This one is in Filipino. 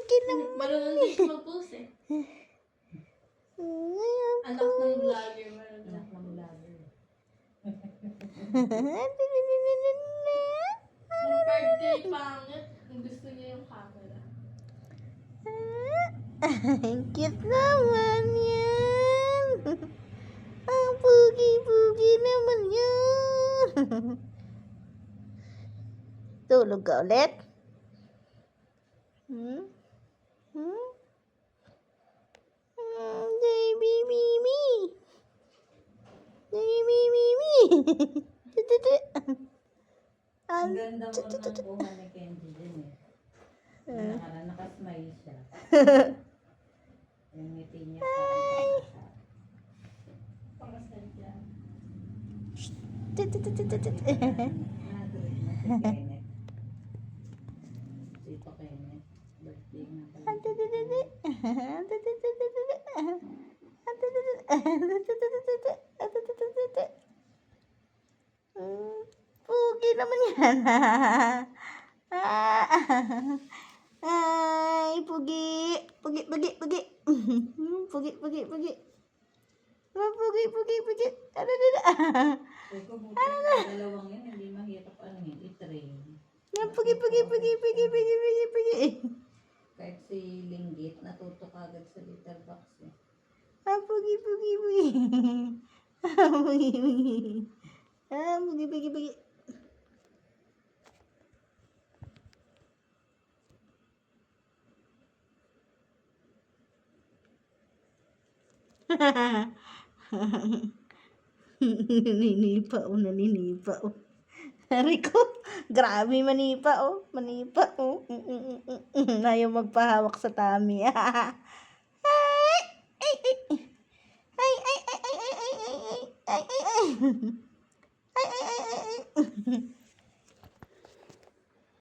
Pugi naman. Marunong din siya mag-post eh. Anak ng vlogger. Anak ng vlogger. Compared kay Pangit, ang gusto niya yung camera. Ang cute naman yan. Ang pugi-pugi naman yan. Tulog ka ulit? Hmm? Hmm? Baby Mimi. Baby Mimi. Ang ganda mo ng buha ni Kenji din eh. Nakasmile siya. Yung ngiti niya parang Pangasal niya. Sito Kenneth. Birthday nga pala. Pugi naman yan. Ay, pugi. Pugi, pugi, pugi. Pugi, pugi, pugi. Pugi, pugi, pugi. Sabi ko, buti yung dalawang yan, hindi mahirap i-train. Pugi, pugi, pugi, pugi, pugi, pugi, pugi. Kahit si Linggit, natuto kagad sa litter box eh. Pugi, pugi, pugi. Pugi, pugi. Pugi, pugi, pugi. Naninipa o, naninipa o. Rico, grabe manipa o. Manipa o. Ayaw magpahawak sa tummy. Ay, ay, ay. Ay, ay, ay, ay, ay, ay, ay, ay, ay. Ay, ay, ay, ay, ay.